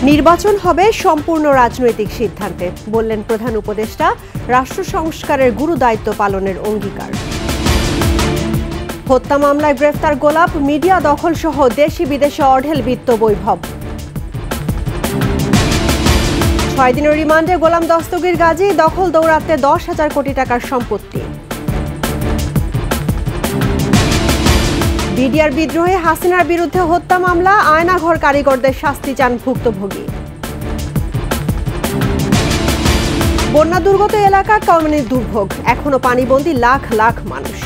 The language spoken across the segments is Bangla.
নির্বাচন হবে সম্পূর্ণ রাজনৈতিক সিদ্ধান্তে, বললেন প্রধান উপদেষ্টা। রাষ্ট্র সংস্কারের গুরু দায়িত্ব পালনের অঙ্গীকার। হত্যা মামলায় গ্রেফতার গোলাপ, মিডিয়া দখল সহ দেশি বিদেশে অঢেল বিত্ত বৈভব। 6 দিনের রিমান্ডে গোলাম দস্তগীর গাজী, দখল দৌরাত্মে 10,000 কোটি টাকার সম্পত্তি। বিডিআর বিদ্রোহে হাসিনার বিরুদ্ধে হত্যা মামলা, আয়নাঘর কারিগরদের শাস্তি চান ভুক্তভোগী। বন্যা দুর্গত এলাকা কমনের দুর্ভোগ, এখনো পানিবন্দী লাখ লাখ মানুষ।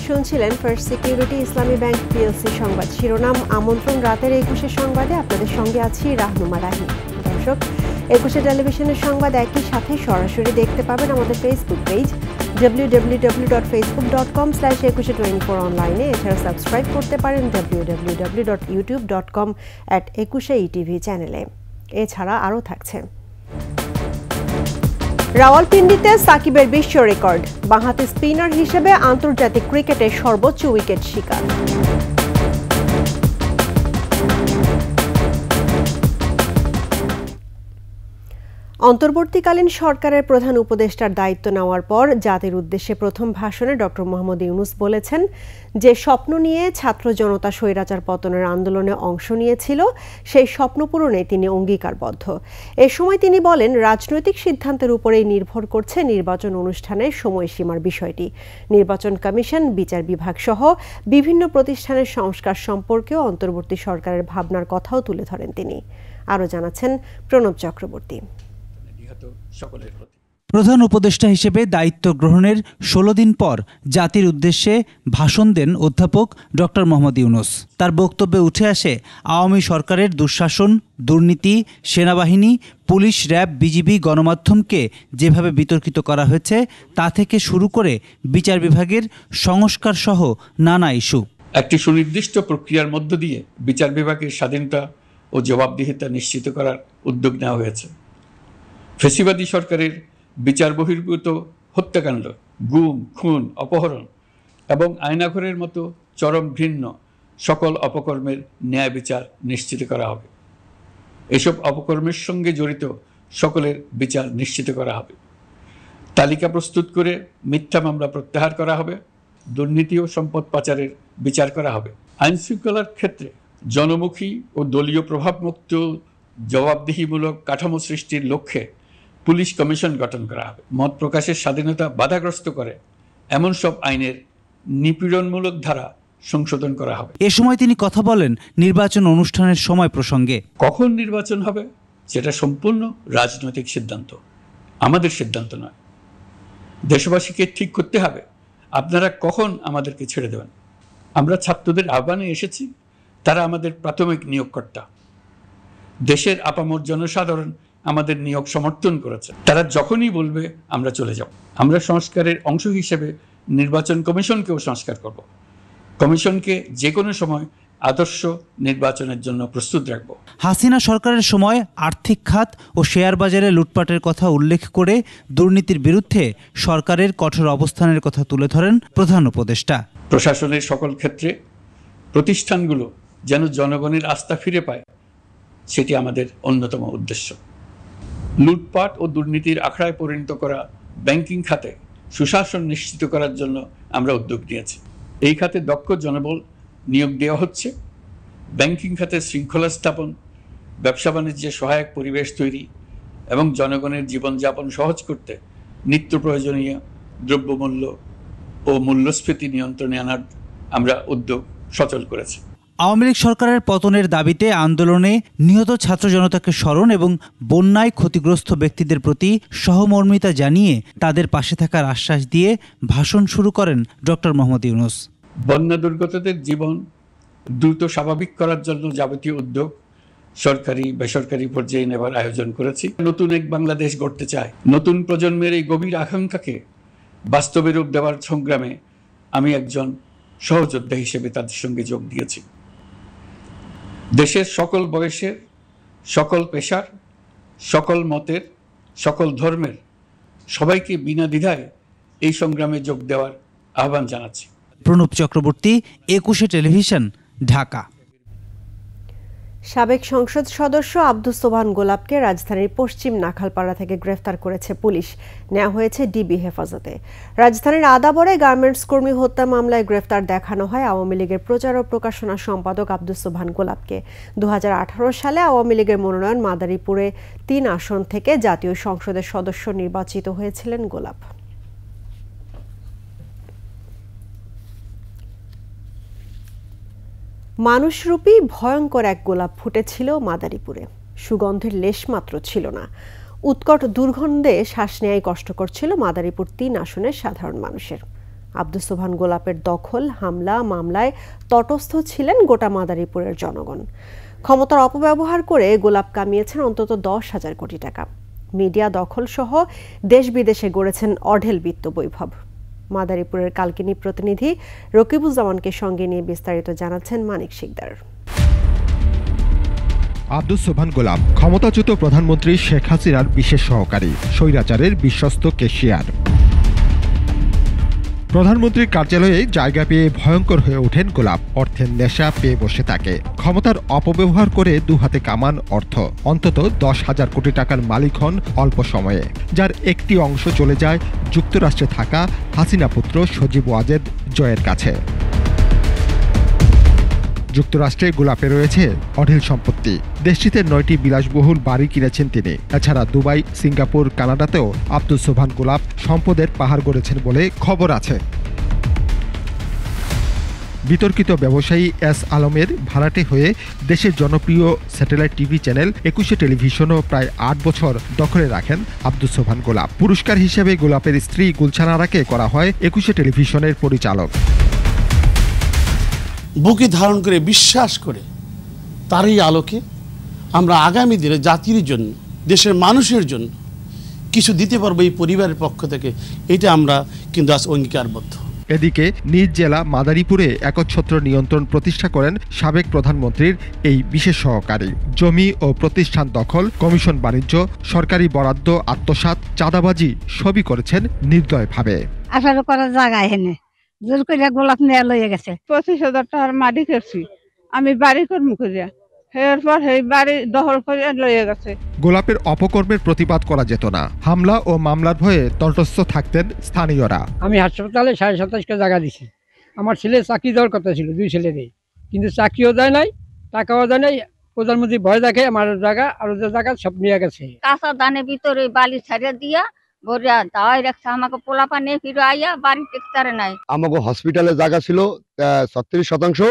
শুনছিলেন ফার্স্ট সিকিউরিটি ইসলামী ব্যাংক পিএলসি সংবাদ শিরোনাম। আমন্ত্রণ রাতের 21 সংবাদে, আপনাদের সঙ্গে আছি রাহনুমা রাহি। দর্শক, 21 টেলিভিশনের সংবাদ একই সাথে সরাসরি দেখতে পাবেন আমাদের ফেসবুক পেজ www.facebook.com/2124 অনলাইনে। এছাড়া সাবস্ক্রাইব করতে পারেন www.youtube.com/21etv চ্যানেলে। এছাড়া আরও থাকছে রাওয়ালপিন্ডিতে সাকিবের বিশ্ব রেকর্ড, বাঁহাতি স্পিনার হিসেবে আন্তর্জাতিক ক্রিকেটে সর্বোচ্চ উইকেট শিকার। অন্তর্বর্তীকালীন সরকারের প্রধান উপদেষ্টার দায়িত্ব নেওয়ার পর জাতির উদ্দেশ্যে প্রথম ভাষণে ডক্টর মোহাম্মদ ইউনূস বলেছেন যে স্বপ্ন নিয়ে ছাত্র জনতা স্বৈরাচার পতনের আন্দোলনে অংশ নিয়েছিল, সেই স্বপ্ন পূরণে তিনি অঙ্গীকারবদ্ধ। এ সময় তিনি বলেন, রাজনৈতিক সিদ্ধান্তের উপরেই নির্ভর করছে নির্বাচন অনুষ্ঠানের সময়সীমার বিষয়টি। নির্বাচন কমিশন, বিচার বিভাগ সহ বিভিন্ন প্রতিষ্ঠানের সংস্কার সম্পর্কেও অন্তর্বর্তী সরকারের ভাবনার কথাও তুলে ধরেন তিনি। আরও জানাচ্ছেন প্রণব চক্রবর্তী। প্রধান উপদেষ্টা হিসেবে দায়িত্ব গ্রহণের 16 দিন পর জাতির উদ্দেশ্যে ভাষণ দেন অধ্যাপক ডক্টর মোহাম্মদ ইউনূস। তার বক্তব্যে উঠে আসে আওয়ামী সরকারের দুঃশাসন, দুর্নীতি, সেনাবাহিনী, পুলিশ, র্যাব, বিজিবি, গণমাধ্যমকে যেভাবে বিতর্কিত করা হয়েছে তা থেকে শুরু করে বিচার বিভাগের সংস্কার সহ নানা ইস্যু। একটি সুনির্দিষ্ট প্রক্রিয়ার মধ্য দিয়ে বিচার বিভাগের স্বাধীনতা ও জবাবদিহিতা নিশ্চিত করার উদ্যোগ নেওয়া হয়েছে। ফ্যাসিবাদী সরকারের বিচার বহির্ভূত হত্যাকাণ্ড, গুম, খুন, অপহরণ এবং আয়নাঘরের মতো চরম ঘৃণ্য সকল অপকর্মের ন্যায় বিচার নিশ্চিত করা হবে। এসব অপকর্মের সঙ্গে জড়িত সকলের বিচার নিশ্চিত করা হবে। তালিকা প্রস্তুত করে মিথ্যা মামলা প্রত্যাহার করা হবে। দুর্নীতি ও সম্পদ পাচারের বিচার করা হবে। আইনশৃঙ্খলার ক্ষেত্রে জনমুখী ও দলীয় প্রভাবমুক্ত জবাবদিহিমূলক কাঠামো সৃষ্টির লক্ষ্যে পুলিশ কমিশন গঠন করা হবে। মত প্রকাশের স্বাধীনতা বাধাগ্রস্ত করে এমন সব আইনের নিপীড়নমূলক ধারা সংশোধন করা হবে। এ সময় তিনি কথা বলেন নির্বাচন অনুষ্ঠানের সময় প্রসঙ্গে। কখন নির্বাচন হবে সেটা সম্পূর্ণ রাজনৈতিক সিদ্ধান্ত, আমাদের সিদ্ধান্ত নয়। দেশবাসীকে ঠিক করতে হবে আপনারা কখন আমাদেরকে ছেড়ে দেবেন। আমরা ছাত্রদের আহ্বানে এসেছি, তারা আমাদের প্রাথমিক নিয়োগকর্তা। দেশের আপামর জনসাধারণ আমাদের নিয়োগ সমর্থন করেছে। তারা যখনই বলবে আমরা চলে যাব। আমরা সংস্কারের অংশ হিসেবে নির্বাচন কমিশনকেও সংস্কার করব। কমিশনকে যে কোনো সময় আদর্শ নির্বাচনের জন্য প্রস্তুত রাখব। হাসিনা সরকারের সময় আর্থিক খাত ও শেয়ার বাজারে লুটপাটের কথা উল্লেখ করে দুর্নীতির বিরুদ্ধে সরকারের কঠোর অবস্থানের কথা তুলে ধরেন প্রধান উপদেষ্টা। প্রশাসনের সকল ক্ষেত্রে প্রতিষ্ঠানগুলো যেন জনগণের আস্থা ফিরে পায়, সেটি আমাদের অন্যতম উদ্দেশ্য। লুটপাট ও দুর্নীতির আখড়ায় পরিণত করা ব্যাংকিং খাতে সুশাসন নিশ্চিত করার জন্য আমরা উদ্যোগ নিয়েছি। এই খাতে দক্ষ জনবল নিয়োগ দেওয়া হচ্ছে। ব্যাংকিং খাতে শৃঙ্খলা স্থাপন, ব্যবসা বাণিজ্যে সহায়ক পরিবেশ তৈরি এবং জনগণের জীবনযাপন সহজ করতে নিত্য প্রয়োজনীয় দ্রব্যমূল্য ও মূল্যস্ফীতি নিয়ন্ত্রণে আনার আমরা উদ্যোগ সচল করেছি। আওয়ামী লীগ সরকারের পতনের দাবিতে আন্দোলনে নিহত ছাত্র জনতাকে স্মরণ এবং বন্যায় ক্ষতিগ্রস্ত ব্যক্তিদের প্রতি সহমর্মিতা জানিয়ে তাদের পাশে থাকার আশ্বাস দিয়ে ভাষণ শুরু করেন ডক্টর মোহাম্মদ ইউনূস। বন্যা দুর্গতদের জীবন দ্রুত স্বাভাবিক করার জন্য যাবতীয় উদ্যোগ সরকারি বেসরকারি পর্যায়ে নেবার আয়োজন করেছি। নতুন এক বাংলাদেশ গড়তে চায়। নতুন প্রজন্মের এই গভীর আকাঙ্ক্ষাকে বাস্তবে রূপ দেওয়ার সংগ্রামে আমি একজন সহযোদ্ধা হিসেবে তাদের সঙ্গে যোগ দিয়েছি। দেশের সকল বয়সের, সকল পেশার, সকল মতের, সকল ধর্মের সবাইকে বিনা দ্বিধায় এই সংগ্রামে যোগ দেওয়ার আহ্বান জানাচ্ছি। প্রণব চক্রবর্তী, 21 টেলিভিশন, ঢাকা। সাবেক সংসদ সদস্য আব্দুস সোবহান গোলাপকে রাজধানীর পশ্চিম নাখালপাড়া থেকে গ্রেফতার করেছে পুলিশ। নেওয়া হয়েছে ডিবি হেফাজতে। রাজধানীর আদাবরে গার্মেন্টস কর্মী হত্যা মামলায় গ্রেফতার দেখানো হয় আওয়ামী লীগের প্রচার ও প্রকাশনা সম্পাদক আব্দুস সোবহান গোলাপকে। 2018 সালে আওয়ামী লীগের মনোনয়ন মাদারীপুরে 3 আসন থেকে জাতীয় সংসদের সদস্য নির্বাচিত হয়েছিলেন গোলাপ। মানুষরূপী ভয়ঙ্কর এক গোলাপ ফুটেছিল মাদারীপুরে। সুগন্ধের লেশমাত্র ছিল না। উৎকট দুর্গন্ধে শ্বাস নেয়াই কষ্টকর ছিল মাদারীপুর 3 আসনের সাধারণ মানুষের। আব্দুস সোবহান গোলাপের দখল, হামলা, মামলায় তটস্থ ছিলেন গোটা মাদারীপুরের জনগণ। ক্ষমতার অপব্যবহার করে গোলাপ কামিয়েছেন অন্তত 10,000 কোটি টাকা। মিডিয়া দখল সহ দেশ বিদেশে গড়েছেন অঢেল বিত্ত বৈভব। মাদারীপুরের কালকিনি প্রতিনিধি রকিবুজ্জামানকে সঙ্গে নিয়ে বিস্তারিত জানাচ্ছেন মানিক শিকদার। আব্দুস সোবহান গোলাপ ক্ষমতাচ্যুত প্রধানমন্ত্রী শেখ হাসিনার বিশেষ সহকারী, স্বৈরাচারের বিশ্বস্ত কেশিয়ার। প্রধানমন্ত্রীর কার্যালয়ে জায়গা পেয়ে ভয়ঙ্কর হয়ে ওঠেন গোলাপ। অর্থের নেশা পেয়ে বসে থাকে। ক্ষমতার অপব্যবহার করে 2 হাতে কামান অর্থ। অন্তত 10,000 কোটি টাকার মালিক হন অল্প সময়ে, যার একটি অংশ চলে যায় যুক্তরাষ্ট্রে থাকা হাসিনা পুত্র সজীব ওয়াজেদ জয়ের কাছে। যুক্তরাষ্ট্রে গোলাপে রয়েছে অঢেল সম্পত্তি। দেশটিতে 9টি বিলাসবহুল বাড়ি কিনেছেন তিনি। এছাড়া দুবাই, সিঙ্গাপুর, কানাডাতেও আব্দুস সোবহান গোলাপ সম্পদের পাহাড় গড়েছেন বলে খবর আছে। বিতর্কিত ব্যবসায়ী এস আলমের ভাড়াটে হয়ে দেশের জনপ্রিয় স্যাটেলাইট টিভি চ্যানেল 21 টেলিভিশনও প্রায় 8 বছর দখলে রাখেন আব্দুস সোবহান গোলাপ। পুরস্কার হিসেবে গোলাপের স্ত্রী গুলশান আরাকে করা হয় 21 টেলিভিশনের পরিচালক। বুকে ধারণ করে বিশ্বাস করে তারই আলোকে আমরা আগামী দিনে জাতির জন্য, দেশের মানুষের জন্য কিছু দিতে পারবো এই পরিবারের পক্ষ থেকে, এটা আমরা কিন্তু আজ অঙ্গীকারবদ্ধ। এদিকে নিজ জেলা মাদারীপুরে একচ্ছত্র নিয়ন্ত্রণ প্রতিষ্ঠা করেন সাবেক প্রধানমন্ত্রীর এই বিশেষ সহকারী। জমি ও প্রতিষ্ঠান দখল, কমিশন বাণিজ্য, সরকারি বরাদ্দ আত্মসাৎ, চাঁদাবাজি সবই করেছেন নির্দয়ভাবে। আসলে করার জায়গা এনে জোর করে গোলাপ নিয়ে লইয়ে গেছে। 25,000 টাকার মাটি করছি আমি, বাড়ি করবো করিয়া, এরপর এই বাড়ি দখল করে লইয়ে গেছে। গোলাপের অপকর্মের প্রতিবাদ করা যেত না। হামলা ও মামলার ভয়ে তটস্থ থাকতেন স্থানীয়রা। আমি হাসপাতালে 27.5 জায়গা দিছি। আমার ছেলে চাকরি দেওয়ার কথা ছিল, 2 ছেলেরই, কিন্তু চাকরিও দেয় নাই, টাকাও দেয় নাই। প্রধানমন্ত্রী ভয় দেখে আমার জায়গা আর ওদের জায়গা সব নিয়ে গেছে। কাঁচা ধানের ভিতরে বালি ছাড়িয়ে দিয়া ভরিয়া দাওয়াই রাখছে। আমাকে পোলাপা নিয়ে ফিরে আইয়া বাড়ি টেকতারে নাই। আমাকে হসপিটালে জায়গা ছিল 36%,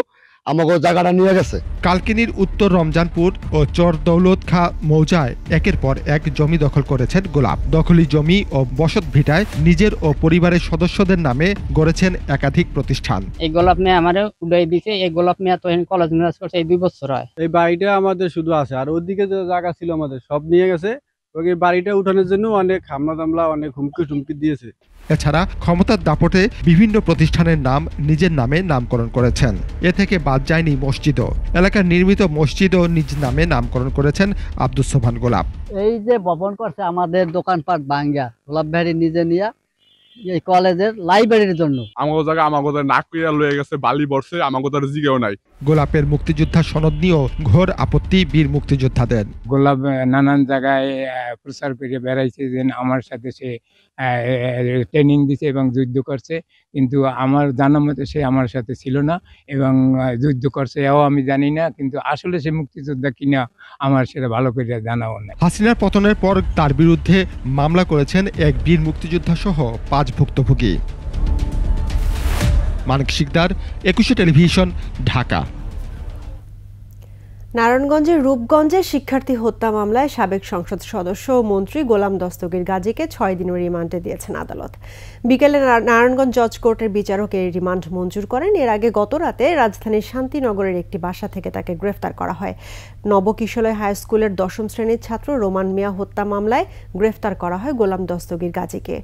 আমাকে জায়গাটা নিয়ে গেছে। কালকিনির উত্তর রমজানপুর ও চর দৌলত খা মৌজায় একের পর এক জমি দখল করেছেন গোলাপ। দখলি জমি ও বসত ভিটায় নিজের ও পরিবারের সদস্যদের নামে গড়েছেন একাধিক প্রতিষ্ঠান। এই গোলাপ মেয়ে আমারে উড়াই দিছে। এই গোলাপ মেয়ে তো কলেজ মিনাজ করছে, এই 2 বছর হয়। এই বাড়িটা আমাদের শুধু আছে, আর ওদিকে যে জায়গা ছিল আমাদের সব নিয়ে গেছে। ওই বাড়িটা উঠানোর জন্য অনেক হামলা টামলা, অনেক হুমকি দিয়েছে। এছাড়া ক্ষমতার দাপটে বিভিন্ন প্রতিষ্ঠানের নাম নিজের নামে নামকরণ করেছেন। এ থেকে বাদ যায়নি মসজিদও। এলাকার নির্মিত মসজিদও নিজ নামে নামকরণ করেছেন আব্দুস সোবহান গোলাপ। এই যে ভবন করছে আমাদের দোকানপাট ভাঙ্গা, গোলাপ ভাইয়ের নিজে নিয়া এই কলেজের লাইব্রেরির জন্য। আমাগো জায়গা আমাগো নাক কইরা লয়ে গেছে, বালি বর্ষে, আমাগো তার জিগেও নাই। গোলাপের মুক্তিযোদ্ধা সনদ নিয়েও ঘোর আপত্তি বীর মুক্তিযোদ্ধাদের। গোলাপ নানান জায়গায় প্রচার করে বেড়াইছে যে আমার সাথে সে ট্রেনিং দিছে এবং যুদ্ধ করছে, কিন্তু আমার জানা মতে সে আমার সাথে ছিল না এবং যুদ্ধ করছে এও আমি জানি না, কিন্তু আসলে সে মুক্তিযোদ্ধা কিনা আমার সেটা ভালো করে জানাও না। হাসিনার পতনের পর তার বিরুদ্ধে মামলা করেছেন এক বীর মুক্তিযোদ্ধা সহ 5 ভুক্তভোগী। মানিক শিকদার, 21 টেলিভিশন, ঢাকা। নারায়ণগঞ্জের রূপগঞ্জে শিক্ষার্থী হত্যা মামলায় সাবেক সংসদ সদস্য ও মন্ত্রী গোলাম দস্তগীর গাজীকে 6 দিনের রিমান্ডে দিয়েছেন আদালত। বিকেলে নারায়ণগঞ্জ জজ কোর্টের বিচারক এই রিমান্ড মঞ্জুর করেন। এর আগে গত রাতে রাজধানীর শান্তিনগরের একটি বাসা থেকে তাকে গ্রেফতার করা হয়। নবকিশলয় হাই স্কুলের 10ম শ্রেণীর ছাত্র রোমান মিয়া হত্যা মামলায় গ্রেফতার করা হয় গোলাম দস্তগীর গাজীকে।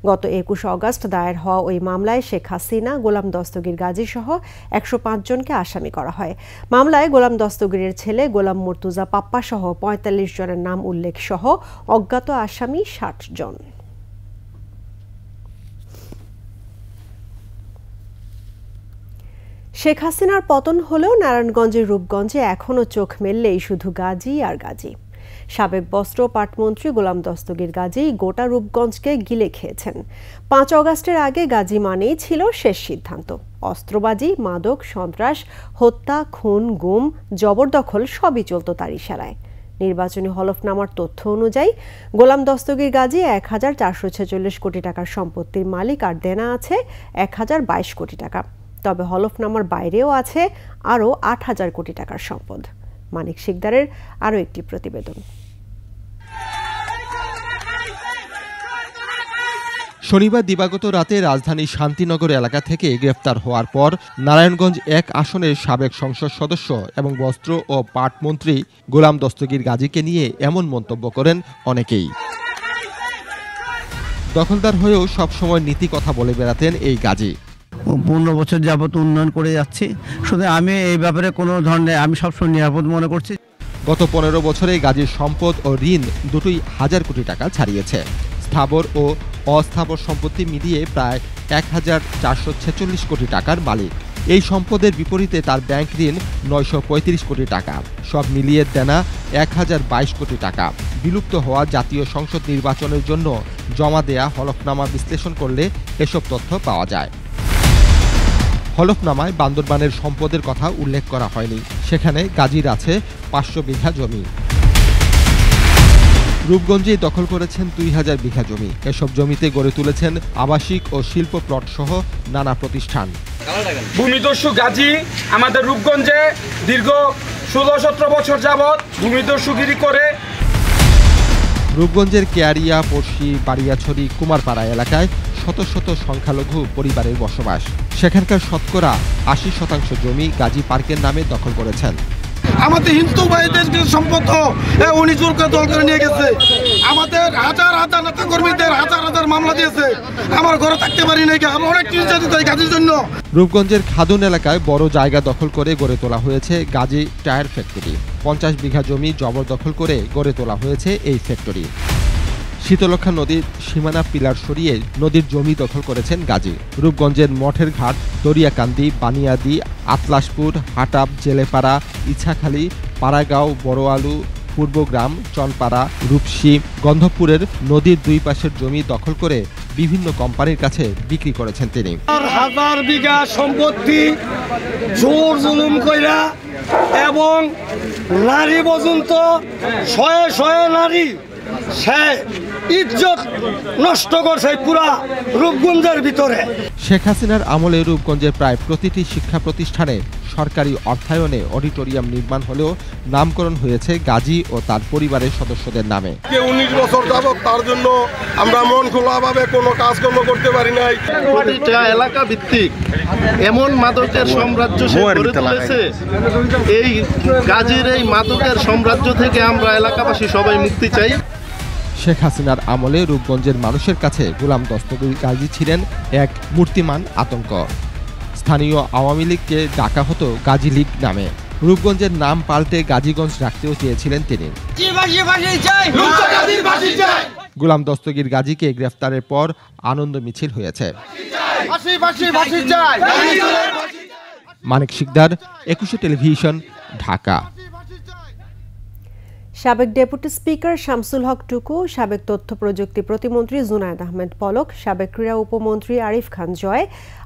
গত 21 অগস্ট দায়ের হওয়া ওই মামলায় শেখ হাসিনা, গোলাম দস্তগীর গাজী সহ 105 জনকে আসামি করা হয়। মামলায় গোলাম দস্তগীরের ছেলে গোলাম মুর্তুজা পাপ্পা সহ 45 জনের নাম উল্লেখ সহ অজ্ঞাত আসামি 60 জন। শেখ হাসিনার পতন হলেও নারায়ণগঞ্জের রূপগঞ্জে এখনও চোখ মেললেই শুধু গাজী আর গাজী। সাবেক বস্ত্র পাটমন্ত্রী গোলাম দস্তগীর গাজী গোটা রূপগঞ্জকে গিলে খেয়েছেন। 5 অগস্টের আগে গাজী মানেই ছিল শেষ সিদ্ধান্ত। অস্ত্রবাজি, মাদক, সন্ত্রাস, হত্যা, খুন, গুম, জবরদখল সবই চলত তার ইশারায়। নির্বাচনী হলফনামার তথ্য অনুযায়ী গোলাম দস্তগীর গাজী 1446 কোটি টাকার সম্পত্তির মালিক আর দেনা আছে 1022 কোটি টাকা। তবে হলফনামার বাইরেও আছে আরও 8000 কোটি টাকার সম্পদ। মানিক শিকদারের আরও একটি প্রতিবেদন। শনিবার দিবাগত রাতে রাজধানীর শান্তিনগর এলাকা থেকে গ্রেফতার হওয়ার পর নারায়ণগঞ্জ 1 আসনের সাবেক সংসদ সদস্য এবং বস্ত্র ও পাট মন্ত্রী গোলাম দস্তগীর গাজীকে নিয়ে এমন মন্তব্য করেন অনেকেই। দখলদার হয়েও সবসময় নীতি কথা বলে বেড়াতেন এই গাজী। 15 বছর যাবত উন্নয়ন করে যাচ্ছি, শুধু আমি এই ব্যাপারে কোনো ধরনের আমি সবসময় নিরাপদ মনে করছি। গত 15 বছরে গাজীর সম্পদ ও ঋণ দুটোই 1000 কোটি টাকা ছাড়িয়েছে। স্থাবর ও অস্থাবর সম্পত্তি মিলিয়ে প্রায় 1446 কোটি টাকার মালিক। এই সম্পদের বিপরীতে তার ব্যাংক ঋণ 935 কোটি টাকা, সব মিলিয়ে দেনা 1022 কোটি টাকা। বিলুপ্ত হওয়া জাতীয় সংসদ নির্বাচনের জন্য জমা দেয়া হলফনামা বিশ্লেষণ করলে এসব তথ্য পাওয়া যায়। হলফনামায় বান্দরবানের সম্পদের কথা উল্লেখ করা হয়নি। সেখানে গাজীর আছে 500 বিঘা জমি। রূপগঞ্জে দখল করেছেন 2000 বিঘা জমি। এসব জমিতে গড়ে তুলেছেন আবাসিক ও শিল্প প্লট সহ নানা প্রতিষ্ঠান। ভূমিদস্যু গাজী আমাদের রূপগঞ্জে দীর্ঘ 16-17 বছর যাবৎ ভূমিদস্যুগিরি করে। রূপগঞ্জের কেয়ারিয়া, পড়শি, বাড়িয়াছড়ি, কুমারপাড়া এলাকায় শত শত সংখ্যালঘু পরিবারের বসবাস। সেখানকার শতকরা 80% জমি গাজী পার্কের নামে দখল করেছেন। আমাদের হিন্দু ভাইদের সম্পদ উনি জোর করে দল করে নিয়ে গেছে। আমাদের হাজার হাজার নেতা কর্মীদের হাজার হাজার মামলা দিয়েছে। আমার ঘরে থাকতে পারি না, আমরা অনেক নির্যাতিত এই গাজীর জন্য। রূপগঞ্জের খাদুন এলাকায় বড় জায়গা দখল করে গড়ে তোলা হয়েছে গাজী টায়ার ফ্যাক্টরি। 50 বিঘা জমি জবরদখল করে গড়ে তোলা হয়েছে এই ফ্যাক্টরি। শীতলক্ষা নদীর সীমানা পিলার সরিয়ে নদীর জমি দখল করেছেন গাজী। রূপগঞ্জের মঠের ঘাট, দরিয়াকান্দি, বানিয়াদি, আতলাসপুর, হাটাব, জেলেপাড়া, ইছাখালী, পাড়াগাঁও, বড়আলু, পূর্বগ্রাম, চনপাড়া, রূপসী, গন্ধপুরের নদীর দুই পাশের জমি দখল করে বিভিন্ন কোম্পানির কাছে বিক্রি করেছেন তিনি। হাজার বিঘা সম্পত্তি জোর জুলুম কইরা এবং নারী পর্যন্ত শয়ে শয়ে নারী সে ইজ্জত নষ্ট করছে পুরা রূপগঞ্জের ভিতরে। শেখ হাসিনার আমলে রূপগঞ্জের প্রায় প্রতিটি শিক্ষা প্রতিষ্ঠানে সরকারি অর্থায়নে অডিটোরিয়াম নির্মাণ হলেও নামকরণ হয়েছে গাজী ও তার পরিবারের সদস্যদের নামে। 19 বছর যাবত তার জন্য আমরা মন খোলাভাবে কোনো কাজকর্ম করতে পারি নাই। প্রতিটা এলাকা ভিত্তিক এমন মাদকের সাম্রাজ্য সে গড়ে তুলেছে। এই গাজীর এই মাদকের সাম্রাজ্য থেকে আমরা এলাকাবাসী সবাই মুক্তি চাই। শেখ হাসিনার আমলে রূপগঞ্জের মানুষের কাছে গোলাম দস্তগীর গাজী ছিলেন এক মূর্তিমান আতঙ্ক। স্থানীয় আওয়ামী লীগকে ডাকা হতো গাজী লীগ নামে। রূপগঞ্জের নাম পাল্টে গাজীগঞ্জ রাখতেও চেয়েছিলেন তিনি। গোলাম দস্তগীর গাজীকে গ্রেফতারের পর আনন্দ মিছিল হয়েছে। মানিক শিকদার, 21 টেলিভিশন, ঢাকা। সাবেক ডেপুটি স্পিকার শামসুল হক টুকু, সাবেক তথ্য প্রযুক্তি প্রতিমন্ত্রী জুনায়েদ আহমেদ পলক, সাবেক ক্রীড়া উপমন্ত্রী আরিফ খান জয়,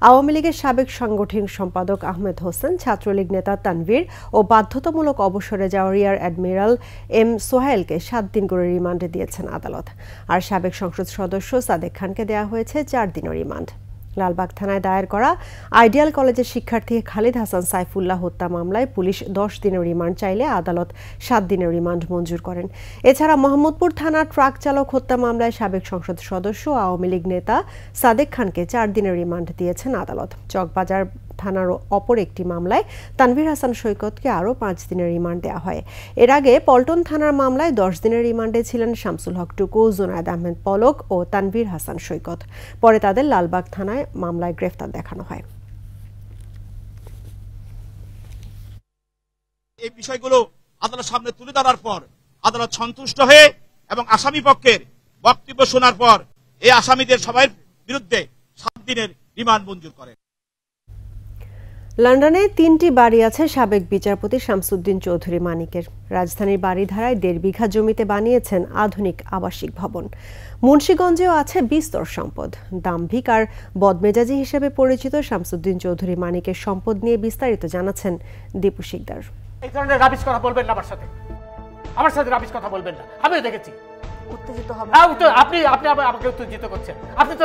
আওয়ামী লীগের সাবেক সাংগঠনিক সম্পাদক আহমেদ হোসেন, ছাত্রলীগ নেতা তানভীর ও বাধ্যতামূলক অবসরে যাওয়া রিয়ার অ্যাডমিরাল এম সোহেলকে 7 দিন করে রিমান্ডে দিয়েছেন আদালত। আর সাবেক সংসদ সদস্য সাদেক খানকে দেওয়া হয়েছে 4 দিনের রিমান্ড। লালবাগ থানায় দায়ের করা আইডিয়াল কলেজের শিক্ষার্থী খালিদ হাসান সাইফুল্লাহ হত্যা মামলায় পুলিশ 10 দিনের রিমান্ড চাইলে আদালত 7 দিনের রিমান্ড মঞ্জুর করেন। এছাড়া মোহাম্মদপুর থানার ট্রাক চালক হত্যা মামলায় সাবেক সংসদ সদস্য আওয়ামী লীগ নেতা সাদেক খানকে 4 দিনের রিমান্ড দিয়েছেন আদালত। চকবাজার থানার অপর একটি মামলায় তানভীর হাসান সৈকতকে আরও 5 দিনের রিমান্ড দেওয়া হয়। এর আগে পল্টন থানার মামলায় 10 দিনের রিমান্ডে ছিলেন শামসুল হক টুকু, জুনায়েদ আহমেদ পলক ও তানভীর হাসান সৈকত। পরে তাদের লালবাগ থানায় মামলায় গ্রেফতার দেখানো হয়। এই বিষয়গুলো আদালতের সামনে তুলে ধরার পর আদালত সন্তুষ্ট হয়ে এবং আসামি পক্ষের বক্তব্য শোনার পর এই আসামিদের সবার বিরুদ্ধে 7 দিনের রিমান্ড মঞ্জুর করেন। লন্ডনে 3টি বাড়ি আছে সাবেক বিচারপতি শামসুদ্দিন চৌধুরী মানিকের। রাজধানীর বাড়িধারায় 1.5 বিঘা জমিতে বানিয়েছেন আধুনিক আবাসিক ভবন। মুন্সিগঞ্জেও আছে বিস্তর সম্পদ। দাম্ভিক আর বদমেজাজি হিসেবে পরিচিত শামসুদ্দিন চৌধুরী মানিকের সম্পদ নিয়ে বিস্তারিত জানাচ্ছেন দীপু শিকদার। এই ধরনের রাবিশ কথা বলবেন না আমার সাথে রাবিশ কথা বলবেন না। আমিও দেখেছি উত্তেজিত হবে। আপনি আমাকে উত্তেজিত করছেন। আপনি তো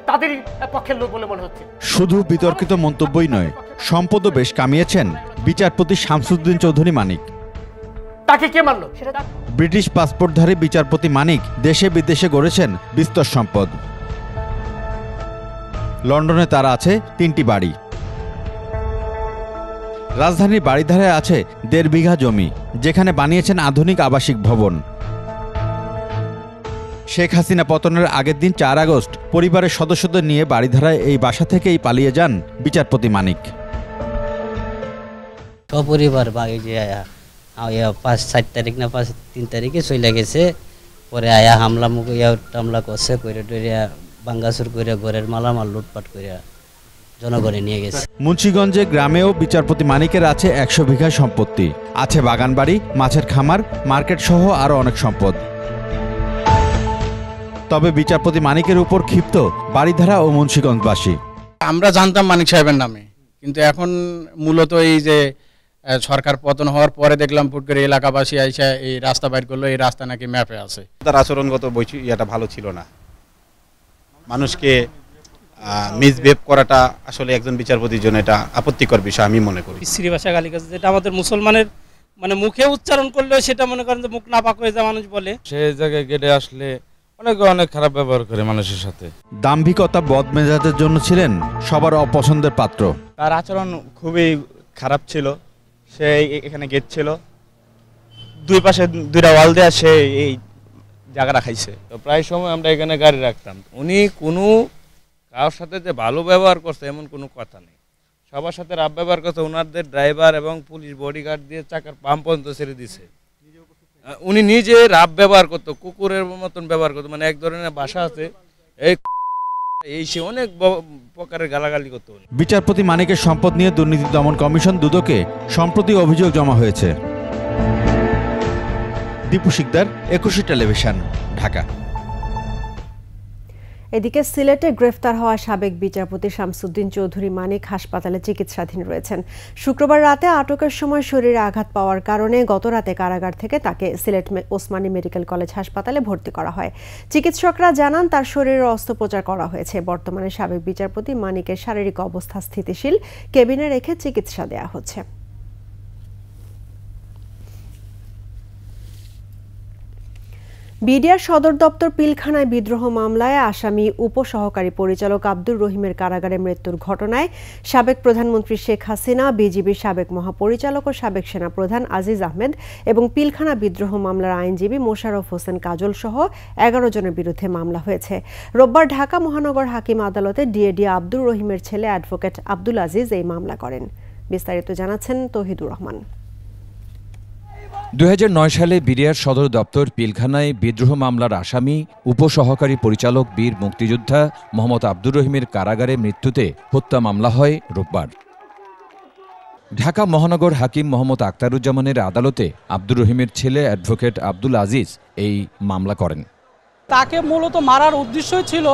তাদেরই পক্ষের লোক বলে মনে হচ্ছে। শুধু বিতর্কিত মন্তব্যই নয়, সম্পদও বেশ কামিয়েছেন বিচারপতি শামসুদ্দিন চৌধুরী মানিক। তাকে কে মানলো? ব্রিটিশ পাসপোর্টধারী বিচারপতি মানিক দেশে বিদেশে গড়েছেন বিস্তর সম্পদ। লন্ডনে তার আছে 3টি বাড়ি। রাজধানীর বাড়িধারায় আছে 1.5 বিঘা জমি, যেখানে বানিয়েছেন আধুনিক আবাসিক ভবন। শেখ হাসিনা পতনের আগের দিন 4 আগস্ট পরিবারের সদস্যদের নিয়ে বাড়িধারায় এই বাসা থেকেই পালিয়ে যান বিচারপতি মানিক। সপরিবার বাগে যে আয়া 5-4 তারিখ না 3 তারিখে চলে গেছে। পরে আয়া হামলা টামলা করছে, কইরা টইরা বাঙ্গাসুর কইরা ঘরের মালামাল লুটপাট কইরা জনগণে নিয়ে গেছে। মুন্সিগঞ্জে গ্রামেও বিচারপতি মানিকের আছে 100 বিঘা সম্পত্তি। আছে বাগানবাড়ি, মাছের খামার, মার্কেট সহ আরও অনেক সম্পদ। তবে বিচারপতি মানিকের উপর ক্ষিপ্ত বাড়িধারা ও মুন্সিগঞ্জবাসী। আমরা জানতাম মানিক সাহেবের নামে, কিন্তু এখন মূলত এই যে সরকার পতন হওয়ার পরে দেখলাম ফুট করে এলাকাবাসী আইসা এই রাস্তা বাইর করলো, এই রাস্তা নাকি ম্যাপে আছে। তার আচরণগত এটা ভালো ছিল না। মানুষকে মিসবিহেভ করাটা আসলে একজন বিচারপতির জন্য এটা আপত্তিকর বিষয় আমি মনে করি। বিশ্রী ভাষা গালিগালাজ যেটা আমাদের মুসলমানের মুখে উচ্চারণ করলেও সেটা মনে করেন যে মুখ না পাক হয়ে যায় মানুষ বলে। সেই জায়গায় গেটে আসলে অনেক খারাপ ব্যবহার করে মানুষের সাথে। দাম্ভিকতা, বদমেজাজের জন্য ছিলেন সবার অপছন্দের পাত্র। তার আচরণ খুবই খারাপ ছিল। সে এখানে গেট ছিল, 2 পাশে 2টা ওয়াল দেয়া, সে এই জায়গাটা খাইছে। তো প্রায় সময় আমরা এখানে গাড়ি রাখতাম। উনি কোনো কারোর সাথে যে ভালো ব্যবহার করছে এমন কোনো কথা নেই, সবার সাথে রাব ব্যবহার করছে। ওনাদের ড্রাইভার এবং পুলিশ বডিগার্ড দিয়ে চাকার পাম্প পর্যন্ত ছেড়ে দিছে। উনি নিজে রাব ব্যবহার করতো, কুকুরের মতন ব্যবহার করতো। এক ধরনের ভাষা আছে, এই সে অনেক প্রকারের গালাগালি করতো। বিচারপতি মানিকের সম্পদ নিয়ে দুর্নীতি দমন কমিশন দুদকে সম্প্রতি অভিযোগ জমা হয়েছে। দীপু শিকদার, 21 টেলিভিশন, ঢাকা। এদিকে সিলেটে গ্রেফতার হওয়া সাবেক বিচারপতি শামসুদ্দিন চৌধুরী মানিক হাসপাতালে চিকিৎসাধীন রয়েছেন। শুক্রবার রাতে আটকের সময় শরীরে আঘাত পাওয়ার কারণে গত রাতে কারাগার থেকে তাকে সিলেট ওসমানী মেডিকেল কলেজ হাসপাতালে ভর্তি করা হয়। চিকিৎসকরা জানান তার শরীরে অস্ত্রোপচার করা হয়েছে। বর্তমানে সাবেক বিচারপতি মানিকের শারীরিক অবস্থা স্থিতিশীল, কেবিনে রেখে চিকিৎসা দেওয়া হচ্ছে। বিডিআর সদর দপ্তর পিলখানায় বিদ্রোহ মামলায় আসামি উপসহকারী পরিচালক আব্দুর রহিমের কারাগারে মৃত্যুর ঘটনায় সাবেক প্রধানমন্ত্রী শেখ হাসিনা, বিজিবির সাবেক মহাপরিচালক ও সাবেক সেনাপ্রধান আজিজ আহমেদ এবং পিলখানা বিদ্রোহ মামলার আইনজীবী মোশাররফ হোসেন কাজল সহ 11 জনের বিরুদ্ধে মামলা হয়েছে। রোববার ঢাকা মহানগর হাকিম আদালতে ডিএডি আব্দুর রহিমের ছেলে অ্যাডভোকেট আব্দুল আজিজ এই মামলা করেন। বিস্তারিত জানাচ্ছেন তৌহিদুর রহমান। 2009 সালে বিডিআর সদর দপ্তর পিলখানায় বিদ্রোহ মামলার আসামি উপসহকারী পরিচালক বীর মুক্তিযোদ্ধা মোহাম্মদ আব্দুর রহিমের কারাগারে মৃত্যুতে হত্যা মামলা হয় রোববার। ঢাকা মহানগর হাকিম মোহাম্মদ আখতারুজ্জামানের আদালতে আব্দুর রহিমের ছেলে অ্যাডভোকেট আব্দুল আজিজ এই মামলা করেন। তাকে মূলত মারার উদ্দেশ্যই ছিল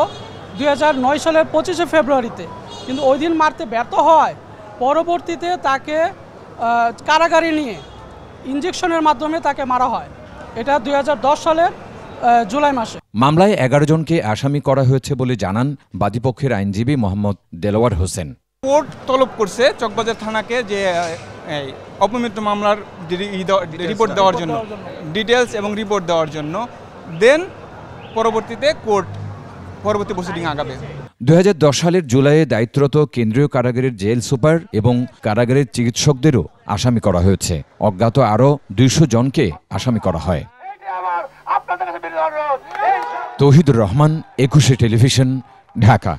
2009 সালের 25শে ফেব্রুয়ারিতে, কিন্তু ওই দিন মারতে ব্যর্থ হয়। পরবর্তীতে তাকে কারাগারে নিয়ে ইনজেকশনের মাধ্যমে তাকে মারা হয়। এটা 2010 সালের জুলাই মাসে। মামলায় 11 জনকে আসামি করা হয়েছে বলে জানান বাদীপক্ষের আইনজীবী মোহাম্মদ দেলোয়ার হোসেন। কোর্ট তলব করছে চকবাজার থানাকে যে অপমৃত্যু মামলার রিপোর্ট দেওয়ার জন্য, ডিটেলস এবং রিপোর্ট দেওয়ার জন্য। দেন পরবর্তীতে কোর্ট পরবর্তী প্রসিডিং আগাবে। 2010 সালের জুলাইয়ে দায়িত্বরত কেন্দ্রীয় কারাগারের জেল সুপার এবং কারাগারের চিকিৎসকদেরও আসামি করা হয়েছে। অজ্ঞাত আরও 200 জনকে আসামি করা হয়। তৌহিদুর রহমান, 21 টেলিভিশন, ঢাকা।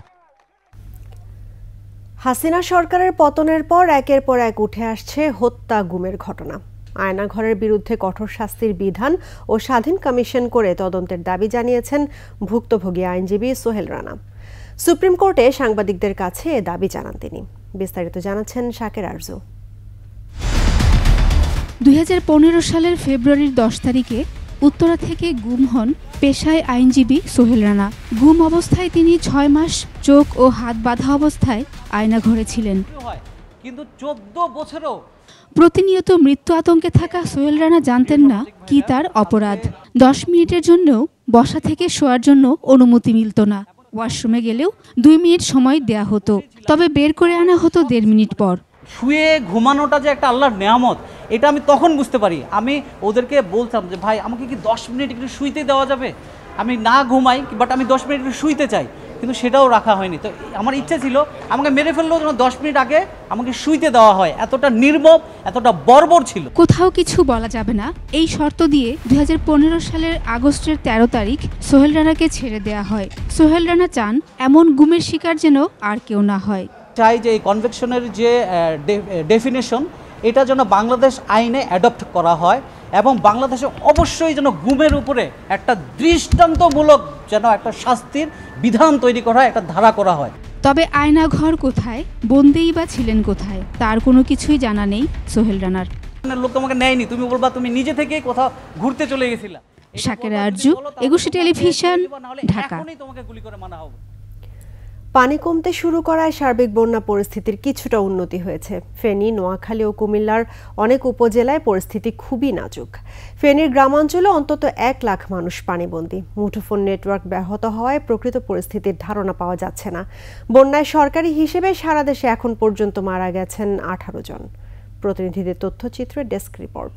হাসিনা সরকারের পতনের পর একের পর এক উঠে আসছে হত্যা গুমের ঘটনা। আয়নাঘরের বিরুদ্ধে কঠোর শাস্তির বিধান ও স্বাধীন কমিশন করে তদন্তের দাবি জানিয়েছেন ভুক্তভোগী আইনজীবী সোহেল রানা। সুপ্রিম কোর্টে সাংবাদিকদের কাছে এ দাবি জানান তিনি। বিস্তারিত জানাচ্ছেন শাকের আরজু। 2015 সালের ফেব্রুয়ারির 10 তারিখে উত্তরা থেকে গুম হন পেশায় আইনজীবী সোহেল রানা। গুম অবস্থায় তিনি 6 মাস চোখ ও হাত বাঁধা অবস্থায় আয়নাঘরে ছিলেন। কিন্তু 14 বছরও প্রতিনিয়ত মৃত্যু আতঙ্কে থাকা সোহেল রানা জানতেন না কি তার অপরাধ। 10 মিনিটের জন্যও বসা থেকে শোয়ার জন্য অনুমতি মিলত না। ওয়াশরুমে গেলেও 2 মিনিট সময় দেয়া হতো, তবে বের করে আনা হতো 1.5 মিনিট পর। শুয়ে ঘুমানোটা যে একটা আল্লাহর নেয়ামত, এটা আমি তখন বুঝতে পারি। আমি ওদেরকে বলতাম যে ভাই আমাকে কি 10 মিনিট একটু শুইতে দেওয়া যাবে? আমি না ঘুমাই, বাট আমি 10 মিনিট একটু শুইতে চাই, কিন্তু সেটাও রাখা হয়নি। তো আমার ইচ্ছে ছিল আমাকে মেরে ফেললেও যেন 10 মিনিট আগে আমাকে শুইতে দেওয়া হয়। এতটা নির্মম, এতটা বর্বর ছিল। কোথাও কিছু বলা যাবে না এই শর্ত দিয়ে 2015 সালের আগস্টের 13 তারিখ সোহেল রানাকে ছেড়ে দেয়া হয়। সোহেল রানা চান এমন গুমের শিকার যেন আর কেউ না হয়। চাই যে এই কনভেকশনের যে ডেফিনেশন, এটা যেন বাংলাদেশ আইনে অ্যাডপ্ট করা হয় এবং বাংলাদেশে অবশ্যই যেন গুমের উপরে একটা দৃষ্টান্তমূলক যেন একটা শাস্তির বিধান তৈরি করা হয়, একটা ধারা করা হয়। তবে আয়নাঘর কোথায়, বন্দিই বা ছিলেন কোথায়, তার কোনো কিছুই জানা নেই সোহেল রানার। লোক তোমাকে নেয়নি, তুমি বলবা তুমি নিজে থেকেই কোথাও ঘুরতে চলে গেছিলা। শাকের আরজু, 21 টেলিভিশন, ঢাকা। তোমাকে গুলি করে মানা হবে। পানি কমতে শুরু করায় সার্বিক বন্যা পরিস্থিতির কিছুটা উন্নতি হয়েছে। ফেনী, নোয়াখালী ও কুমিল্লার অনেক উপজেলায় পরিস্থিতি খুবই নাজুক। ফেনীর গ্রামাঞ্চলে অন্তত 1 লাখ মানুষ পানিবন্দী। মুঠোফোন নেটওয়ার্ক ব্যাহত হওয়ায় প্রকৃত পরিস্থিতির ধারণা পাওয়া যাচ্ছে না। বন্যায় সরকারি হিসেবে সারা দেশে এখন পর্যন্ত মারা গেছেন 18 জন। প্রতিনিধিদের তথ্যচিত্রে ডেস্ক রিপোর্ট।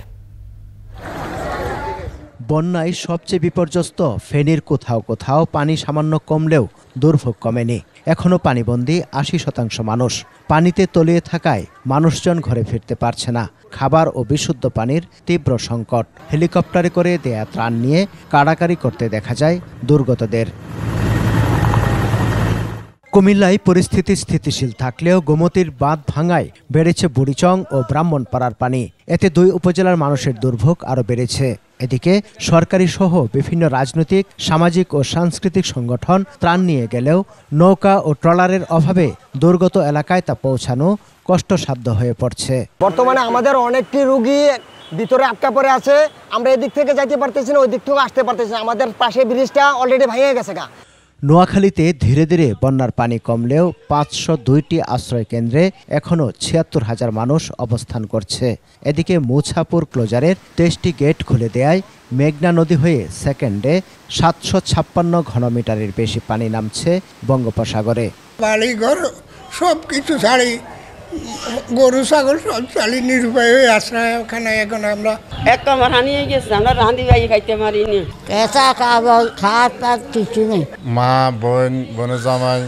বন্যায় সবচেয়ে বিপর্যস্ত ফেনীর কোথাও কোথাও পানি সামান্য কমলেও দুর্ভোগ কমেনি। এখনও পানিবন্দী 80% মানুষ। পানিতে তলিয়ে থাকায় মানুষজন ঘরে ফিরতে পারছে না। খাবার ও বিশুদ্ধ পানির তীব্র সংকট। হেলিকপ্টারে করে দেয়া ত্রাণ নিয়ে কাড়াকাড়ি করতে দেখা যায় দুর্গতদের। কুমিল্লায় পরিস্থিতি স্থিতিশীল থাকলেও গোমতীর বাঁধ ভাঙায় বেড়েছে বুড়িচং ও ব্রাহ্মণপাড়ার পানি। এতে 2 উপজেলার মানুষের দুর্ভোগ আরও বেড়েছে। এদিকে সরকারি সহ বিভিন্ন রাজনৈতিক, সামাজিক ও সাংস্কৃতিক সংগঠন ত্রাণ নিয়ে গেলেও নৌকা ও ট্রলারের অভাবে দুর্গত এলাকায় তা পৌঁছানো কষ্টসাধ্য হয়ে পড়ছে। বর্তমানে আমাদের অনেকটি রোগী ভিতরে আটকা পড়ে আছে। আমরা এদিক থেকে যাইতে পারতেছি না, ওই দিক থেকে আসতে পারতেছি না। আমাদের পাশে ব্রিজটা অলরেডি ভেঙে গেছে। নোয়াখালীতে ধীরে ধীরে বন্যার পানি কমলেও 502টি আশ্রয় কেন্দ্রে এখনও 76,000 মানুষ অবস্থান করছে। এদিকে মুছাপুর ক্লোজারের 23টি গেট খুলে দেয়ায় মেঘনা নদী হয়ে সেকেন্ডে 756 ঘনমিটারের বেশি পানি নামছে বঙ্গোপসাগরে। বাড়িঘর সব কিছু ছাড়ি, গরু ছাগল সব চালি নিরুপায় হয়ে আশ্রয়। ওখানে এখন আমরা এক কামার হানিয়ে গেছি, আমরা রাঁধি বাই খাইতে পারিনি। কেঁচা খাবার খাওয়ার তার কিছু নেই। মা, বোন, বোনের জামাই,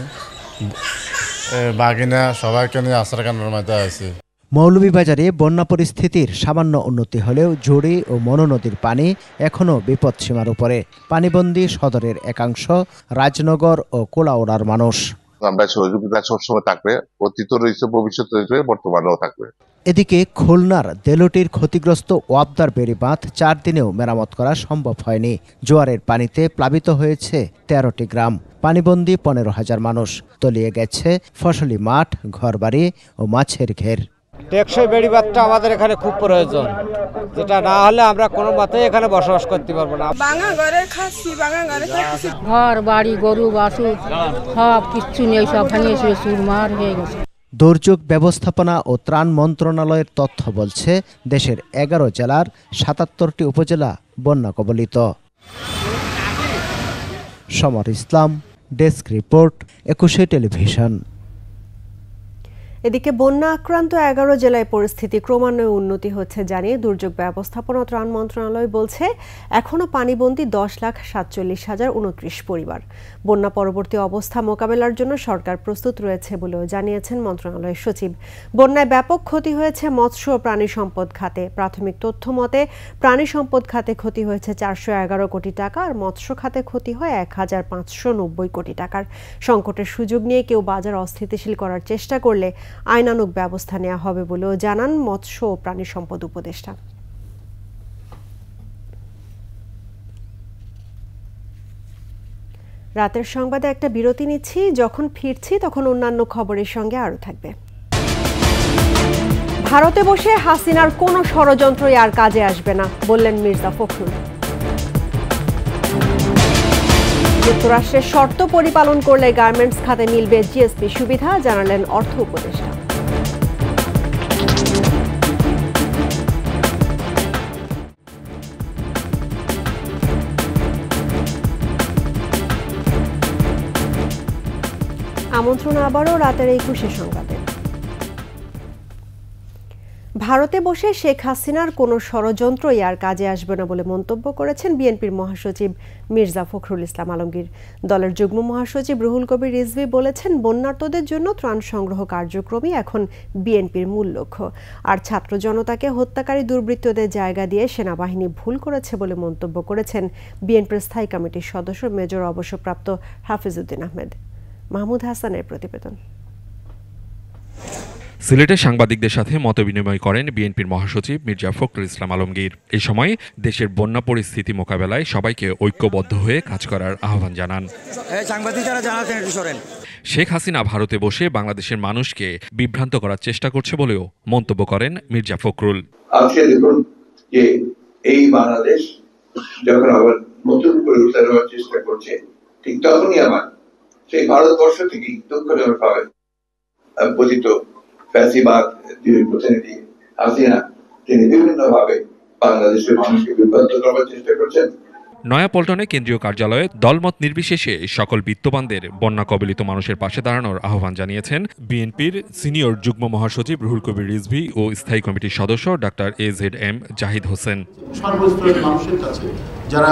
বাগিনা সবাইকে নিয়ে আশ্রয় কেন্দ্রের মধ্যে আছি। মৌলভীবাজারে বন্যা পরিস্থিতির সামান্য উন্নতি হলেও জুড়ি ও মনো নদীর পানি এখনও বিপদসীমার উপরে। পানিবন্দী সদরের একাংশ, রাজনগর ও কোলাউড়ার মানুষ। আমরা সহযোগিতা সবসময় থাকবে, অতীত রয়েছে, ভবিষ্যৎ রয়েছে, বর্তমানেও থাকবে। এদিকে খুলনার দেলটির ক্ষতিগ্রস্ত ওয়াবদার বেড়ি বাঁধ 4 দিনেও মেরামত করা সম্ভব হয়নি। জোয়ারের পানিতে প্লাবিত হয়েছে 13টি গ্রাম। পানিবন্দী 15,000 মানুষ। তলিয়ে গেছে ফসলি মাঠ, ঘরবাড়ি ও মাছের ঘের। টেকসই বেড়িবাঁধটা আমাদের এখানে খুব প্রয়োজন, যেটা না হলে আমরা কোনো মতেই এখানে বসবাস করতে পারবো না। ঘর বাড়ি, গরু বাছুর সব কিছু নেই, সব ভেঙে চুরমার হয়ে গেছে। দুর্যোগ ব্যবস্থাপনা ও ত্রাণ মন্ত্রণালয়ের তথ্য বলছে দেশের 11 জেলার 77টি উপজেলা বন্যা কবলিত। সমর ইসলাম, ডেস্ক রিপোর্ট, 21 টেলিভিশন। এদিকে বন্যা আক্রান্ত 11 জেলায় পরিস্থিতি ক্রমান্বয়ে উন্নতি হচ্ছে জানিয়ে দুর্যোগ ব্যবস্থাপনা ও ত্রাণ মন্ত্রণালয় বলছে এখনও পানিবন্দী 10,47,029 পরিবার। বন্যা পরবর্তী অবস্থা মোকাবেলার জন্য সরকার প্রস্তুত রয়েছে বলেও জানিয়েছেন মন্ত্রণালয়ের সচিব। বন্যায় ব্যাপক ক্ষতি হয়েছে মৎস্য ও প্রাণী সম্পদ খাতে। প্রাথমিক তথ্য মতে প্রাণী সম্পদ খাতে ক্ষতি হয়েছে 411 কোটি টাকা আর মৎস্য খাতে ক্ষতি হয় 1,590 কোটি টাকার। সংকটের সুযোগ নিয়ে কেউ বাজার অস্থিতিশীল করার চেষ্টা করলে আইনানুগ ব্যবস্থা নেওয়া হবে বলেও জানান মৎস্য ও প্রাণী সম্পদ উপদেষ্টা। রাতের সংবাদে একটা বিরতি নিচ্ছি, যখন ফিরছি তখন অন্যান্য খবরের সঙ্গে আরও থাকবে। ভারতে বসে হাসিনার কোনো ষড়যন্ত্রই আর কাজে আসবে না বললেন মির্জা ফখরুল। যুক্তরাষ্ট্রের শর্ত পরিপালন করলে গার্মেন্টস খাতে মিলবে জিএসপি সুবিধা, জানালেন অর্থ উপদেষ্টা। আমন্ত্রণ আবারও রাতের 21 সংবাদে। ভারতে বসে শেখ হাসিনার কোনো ষড়যন্ত্রই আর কাজে আসবে না বলে মন্তব্য করেছেন বিএনপির মহাসচিব মির্জা ফখরুল ইসলাম আলমগীর। দলের যুগ্ম মহাসচিব রুহুল কবির রিজভী বলেছেন, বন্যার্তদের জন্য ত্রাণ সংগ্রহ কার্যক্রমই এখন বিএনপির মূল লক্ষ্য। আর ছাত্র জনতাকে হত্যাকারী দুর্বৃত্তদের জায়গা দিয়ে সেনাবাহিনী ভুল করেছে বলে মন্তব্য করেছেন বিএনপির স্থায়ী কমিটির সদস্য মেজর অবসরপ্রাপ্ত হাফিজউদ্দিন আহমেদ। মাহমুদ হাসানের প্রতিবেদন। সিলেটে সাংবাদিকদের সাথে মতবিনিময় করেন বিএনপির মহাসচিব মির্জা ফখরুল ইসলাম আলমগীর। এই সময় দেশের বন্যা পরিস্থিতি মোকাবেলায় সবাইকে ঐক্যবদ্ধ হয়ে কাজ করার আহ্বান জানান। শেখ হাসিনা ভারতে বসে বাংলাদেশের মানুষকে বিভ্রান্ত করার চেষ্টা করছে বলেও মন্তব্য করেন মির্জা ফখরুল। আজকে দেখুন যে এই বাংলাদেশ যখন আবার নতুন করে উঠে দেওয়ার চেষ্টা করছে, ঠিক তখনই আমার সেই ভারতবর্ষ থেকেই দুঃখজনকভাবে পতিত ফ্যাসিবাদ প্রতিনিধি হাসিনা তিনি বিভিন্নভাবে বাংলাদেশের মানুষকে বিভ্রান্ত করার চেষ্টা করছেন। নয়াপল্টনে কেন্দ্রীয় কার্যালয়ে দলমত নির্বিশেষে সকল বিত্তবানদের বন্যা কবলিত মানুষের পাশে দাঁড়ানোর আহ্বান জানিয়েছেন বিএনপির সিনিয়র যুগ্ম মহাসচিব রুহুল কবির রিজভী ও স্থায়ী কমিটির সদস্য ডাক্তার AZM জাহিদ হোসেন। সর্বস্তরের মানুষের কাছে যারা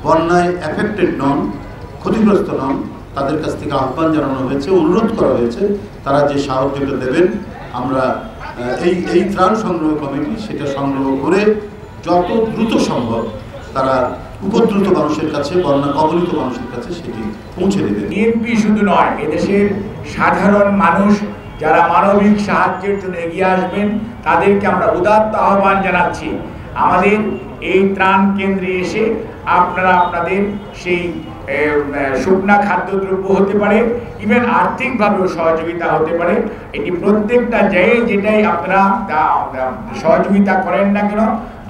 বন্যায় এফেক্টেড নন, ক্ষতিগ্রস্ত নন, তাদের কাছ থেকে আহ্বান জানানো হয়েছে, অনুরোধ করা হয়েছে তারা যে সাহায্যটা দেবেন। আমরা এই ত্রাণ সংগ্রহ কমিটি সেটা সংগ্রহ করে যত দ্রুত সম্ভব তারা উপদ্রুত মানুষের কাছে, বন্যা কবলিত মানুষের কাছে সেটি পৌঁছে দেবে। বিএনপি শুধু নয়, এদেশের সাধারণ মানুষ যারা মানবিক সাহায্যের জন্য এগিয়ে আসবেন তাদেরকে আমরা উদাত্ত আহ্বান জানাচ্ছি। আমাদের এই ত্রাণ কেন্দ্রে এসে আপনারা আপনাদের সেই শুকনা খাদ্যদ্রব্য হতে পারে, ইভেন আর্থিকভাবেও সহযোগিতা হতে পারে। এটি প্রত্যেকটা জায়গায় যেটাই আপনারা সহযোগিতা করেন না কেন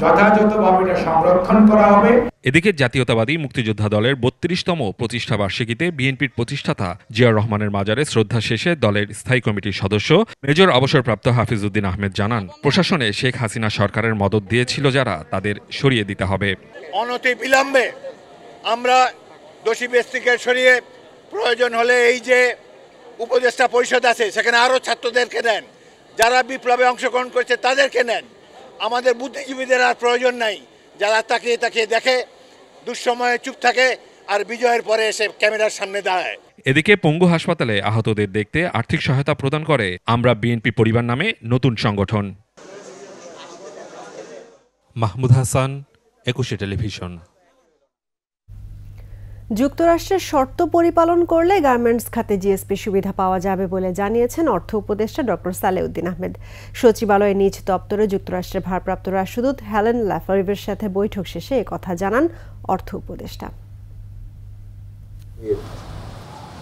যথাযথভাবে এটা সংরক্ষণ করা হবে। এদিকে জাতীয়তাবাদী মুক্তিযোদ্ধা দলের 32তম প্রতিষ্ঠা বার্ষিকীতে বিএনপির প্রতিষ্ঠাতা জিয়াউর রহমানের মাজারে শ্রদ্ধা শেষে দলের স্থায়ী কমিটির সদস্য মেজর অবসরপ্রাপ্ত হাফিজউদ্দিন আহমেদ জানান, প্রশাসনে শেখ হাসিনা সরকারের মদত দিয়েছিল যারা, তাদের সরিয়ে দিতে হবে। অনতি বিলম্বে আমরা দোষী ব্যক্তিকে সরিয়ে প্রয়োজন হলে এই যে উপদেষ্টা পরিষদ আছে সেখানে আরও ছাত্রদেরকে নেন, যারা বিপ্লবে অংশগ্রহণ করেছে তাদেরকে নেন। আমাদের বুদ্ধিজীবীদের আর প্রয়োজন নাই যারা তাকিয়ে তাকিয়ে দেখে, দুঃসময়ে চুপ থাকে আর বিজয়ের পরে এসে ক্যামেরার সামনে দাঁড়ায়। এদিকে পঙ্গু হাসপাতালে আহতদের দেখতে আর্থিক সহায়তা প্রদান করে আমরা বিএনপি পরিবার নামে নতুন সংগঠন। মাহমুদ হাসান, 21 টেলিভিশন। যুক্তরাষ্ট্রের শর্ত পরিপালন করলে গার্মেন্টস খাতে জিএসপি সুবিধা পাওয়া যাবে বলে জানিয়েছেন অর্থ উপদেষ্টা ডক্টর সালেউদ্দিন আহমেদ। সচিবালয়ে নিজ দপ্তরে যুক্তরাষ্ট্রের ভারপ্রাপ্ত রাষ্ট্রদূত হেলেন ল্যাফারিভের সাথে বৈঠক শেষে একথা জানান অর্থ উপদেষ্টা।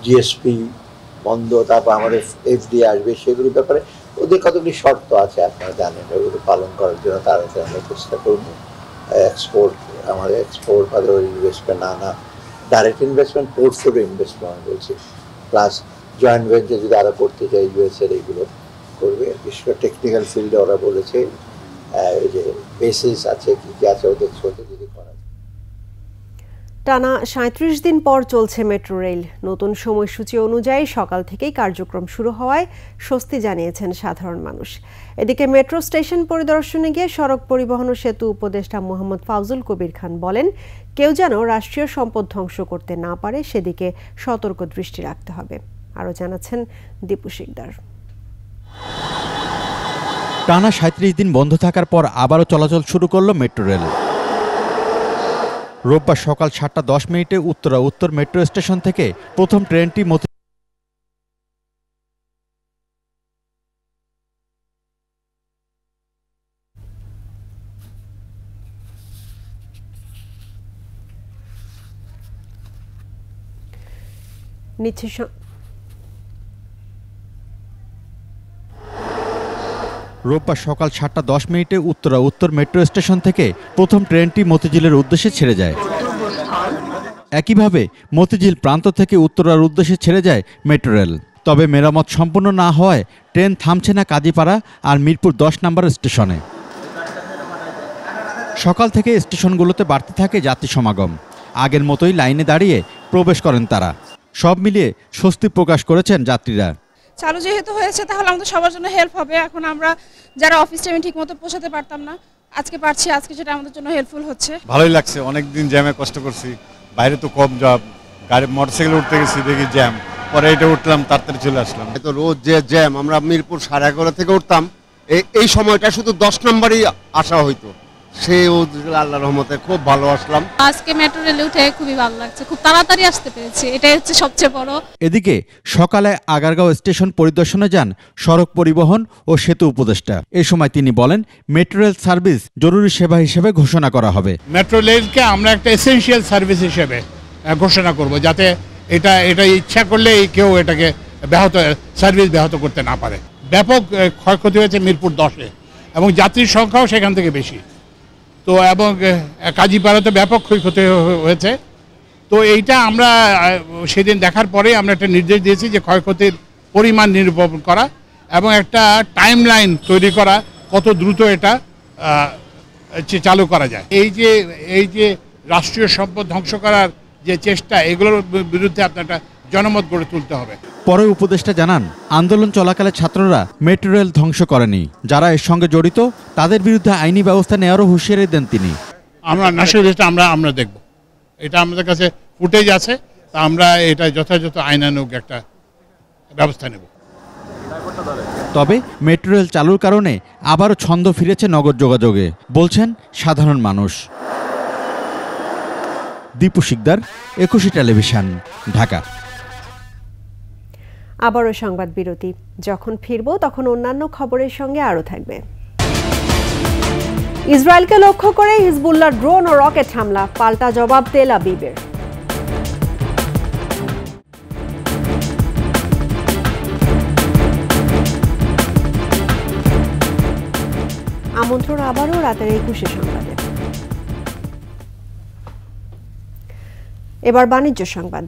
জিএসপি বন্ধ, তারপর আমাদের FDI আসবে, সেগুলোর ব্যাপারে ওদের কতগুলি শর্ত আছে আপনারা জানেন, ওগুলো পালন করার জন্য তারা আমরা চেষ্টা করব। আমাদের এক্সপোর্ট বা ইনভেস্টমেন্ট আনা, ডাইরেক্ট ইনভেস্টমেন্ট, পোর্টফোলিও ইনভেস্টমেন্ট বলছি, প্লাস জয়েন্ট ভেঞ্চার যদি আরও করতে চাই ইউএসএর, এইগুলো করবে। বিশেষ করে টেকনিক্যাল ফিল্ডে ওরা বলেছে যে বেসিস আছে, কী কী আছে ওদের ছোটো যদি করা। টানা ৩৭ দিন পর চলছে মেট্রো রেল। নতুন সময়সূচি অনুযায়ী সকাল থেকেই কার্যক্রম শুরু হওয়ায় স্বস্তি জানিয়েছেন সাধারণ মানুষ। এদিকে মেট্রো স্টেশন পরিদর্শনে গিয়ে সড়ক পরিবহন ও সেতু উপদেষ্টা মোহাম্মদ ফাউজুল কবির খান বলেন, কেউ যেন রাষ্ট্রীয় সম্পদ ধ্বংস করতে না পারে সেদিকে সতর্ক দৃষ্টি রাখতে হবে। আরও জানাচ্ছেন দীপু শিকদার। টানা ৩৭ দিন বন্ধ থাকার পর আবারও চলাচল শুরু করল মেট্রো রেল। রোববার সকাল ৭টা ১০ উত্তরা উত্তর মেট্রো স্টেশন থেকে প্রথম ট্রেনটি রোববার সকাল ৭টা ১০ উত্তরা উত্তর মেট্রো স্টেশন থেকে প্রথম ট্রেনটি মতিঝিলের উদ্দেশ্যে ছেড়ে যায়। একইভাবে মতিঝিল প্রান্ত থেকে উত্তরার উদ্দেশ্যে ছেড়ে যায় মেট্রো রেল। তবে মেরামত সম্পূর্ণ না হওয়ায় ট্রেন থামছে না কাজীপাড়া আর মিরপুর ১০ নম্বর স্টেশনে। সকাল থেকে স্টেশনগুলোতে বাড়তে থাকে যাত্রী সমাগম। আগের মতোই লাইনে দাঁড়িয়ে প্রবেশ করেন তারা। সব মিলিয়ে স্বস্তি প্রকাশ করেছেন যাত্রীরা। চালু যেহেতু হয়েছে তাহলে আমাদের সবার জন্য হেল্প হবে। এখন আমরা যারা অফিস টাইমে ঠিক মতো পৌঁছাতে পারতাম না, আজকে পারছি, আজকে সেটা আমাদের জন্য হেল্পফুল হচ্ছে। ভালোই লাগছে, অনেকদিন জ্যামে কষ্ট করছি, বাইরে তো কম জব, গাড়ি মোটরসাইকেল উঠতে গেছি দেখি জ্যাম, পরে এটা উঠলাম তাড়াতাড়ি চলে আসলাম। তো রোজ যে জ্যাম, আমরা মিরপুর 11:30 থেকে উঠতাম, এই সময়টা শুধু 10 নম্বরই আসা হইতো, সে আল্লাহর রহমতে খুব ভালো আসলাম। আজকে মেট্রো রেলে উঠে খুবই ভালো লাগছে, খুব তাড়াতাড়ি আসতে পেরেছি, এটাই হচ্ছে সবচেয়ে বড়। এদিকে সকালে আগারগাঁও স্টেশন পরিদর্শনে যান সড়ক পরিবহন ও সেতু উপদেষ্টা। এই সময় তিনি বলেন, মেট্রো রেল সার্ভিস জরুরি সেবা হিসেবে ঘোষণা করা হবে। মেট্রো রেলকে আমরা একটা এসেনশিয়াল সার্ভিস হিসেবে ঘোষণা করব, যাতে এটা ইচ্ছা করলে কেউ এটাকে সার্ভিস ব্যাহত করতে না পারে। ব্যাপক ক্ষয়ক্ষতি হয়েছে মিরপুর 10-এ এবং যাত্রীর সংখ্যাও সেখান থেকে বেশি। তো এবং কাজীপাড়াতে ব্যাপক ক্ষয়ক্ষতি হয়েছে। তো এইটা আমরা সেদিন দেখার পরে আমরা একটা নির্দেশ দিয়েছি যে ক্ষয়ক্ষতির পরিমাণ নিরূপণ করা এবং একটা টাইম লাইন তৈরি করা, কত দ্রুত এটা চালু করা যায়। এই যে রাষ্ট্রীয় সম্পদ ধ্বংস করার যে চেষ্টা, এগুলোর বিরুদ্ধে আপনার একটা জনমত গড়ে তুলতে হবে। পরে উপদেষ্টা জানান, আন্দোলন চলাকালে ছাত্ররা মেট্রো রেল ধ্বংস করেনি, যারা এর সঙ্গে জড়িত তাদের বিরুদ্ধে আইনি ব্যবস্থা নেওয়ারও হুঁশিয়ারি দেন তিনি। আমরা দেখব, এটা আমাদের কাছে ফুটেজ আছে, তা আমরা এটা যথাযথ আইনানুগ একটা ব্যবস্থা নেব। তবে মেট্রো রেল চালুর কারণে আবারও ছন্দ ফিরেছে নগর যোগাযোগে, বলছেন সাধারণ মানুষ। দীপু শিকদার, একুশে টেলিভিশন, ঢাকা। আবারও সংবাদ বিরতি। যখন ফিরব তখন অন্যান্য খবরের সঙ্গে আরও থাকবে। ইসরায়েলকে লক্ষ্য করে হিজবুল্লাহর ড্রোন ও রকেট হামলা, পাল্টা জবাব তেল আবিবের। আমন্ত্রণ আবারও রাতের 21 সংবাদে। এবার বাণিজ্য সংবাদ।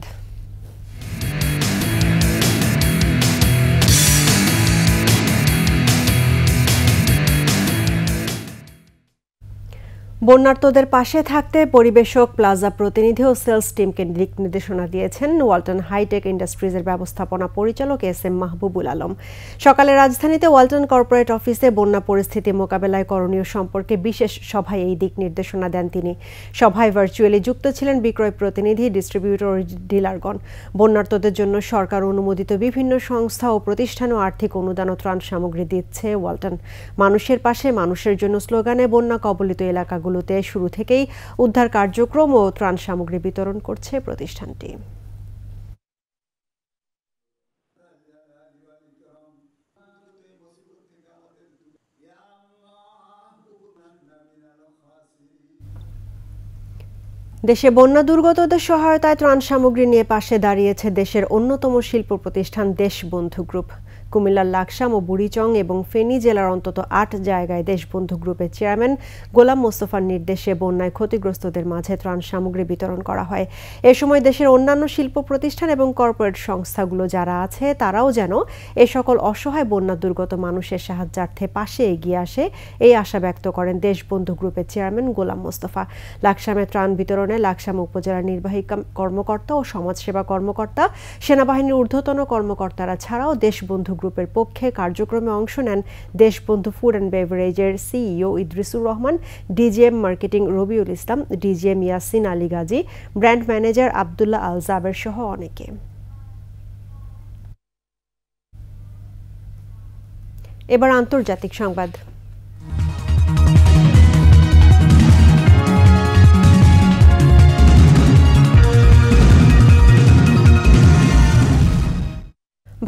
বন্যার্তদের পাশে থাকতে পরিবেশক, প্লাজা প্রতিনিধি ও সেলস টিমকে দিক নির্দেশনা দিয়েছেন ওয়ালটন হাইটেক ইন্ডাস্ট্রিজের ব্যবস্থাপনা পরিচালক এস.এম. মাহবুবুল আলম। সকালে রাজধানীতে ওয়ালটন কর্পোরেট অফিসে বন্যা পরিস্থিতি মোকাবেলায় করণীয় সম্পর্কে বিশেষ সভায় এই দিক নির্দেশনা দেন তিনি। সভায় ভার্চুয়ালি যুক্ত ছিলেন বিক্রয় প্রতিনিধি, ডিস্ট্রিবিউটর ও ডিলারগণ। বন্যার্তদের জন্য সরকার অনুমোদিত বিভিন্ন সংস্থা ও প্রতিষ্ঠান ও আর্থিক অনুদান ও ত্রাণ সামগ্রী দিচ্ছে ওয়ালটন। মানুষের পাশে মানুষের জন্য স্লোগানে বন্যা কবলিত এলাকাগুলো শুরু থেকেই উদ্ধার কার্যক্রম ও ত্রাণ সামগ্রী বিতরণ করছে প্রতিষ্ঠানটি। দেশে বন্যা দুর্গতদের সহায়তায় ত্রাণ সামগ্রী নিয়ে পাশে দাঁড়িয়েছে দেশের অন্যতম শিল্প প্রতিষ্ঠান দেশবন্ধু গ্রুপ। কুমিল্লার লাকসাম ও বুড়িচং এবং ফেনী জেলার অন্তত ৮ জায়গায় দেশবন্ধু গ্রুপের চেয়ারম্যান গোলাম মোস্তফার নির্দেশে বন্যায় ক্ষতিগ্রস্তদের মাঝে ত্রাণ সামগ্রী বিতরণ করা হয়। এ সময় দেশের অন্যান্য শিল্প প্রতিষ্ঠান এবং কর্পোরেট সংস্থাগুলো যারা আছে তারাও যেন এ সকল অসহায় বন্যা দুর্গত মানুষের সাহায্যার্থে পাশে এগিয়ে আসে এই আশা ব্যক্ত করেন দেশবন্ধু গ্রুপের চেয়ারম্যান গোলাম মোস্তফা। লাকসামে ত্রাণ বিতরণে লাকসাম উপজেলার নির্বাহী কর্মকর্তা ও সমাজসেবা কর্মকর্তা, সেনাবাহিনীর ঊর্ধ্বতন কর্মকর্তারা ছাড়াও দেশবন্ধু গ্রুপের পক্ষে কার্যক্রমে অংশ নেন দেশবন্ধু ফুড অ্যান্ড বেভারেজের CEO Idrisur Rahman, DGM marketing Robiul Islam, DGM Yasin Ali Gazi, brand manager Abdullah Al Jaber সহ অনেকে। এবার আন্তর্জাতিক সংবাদ।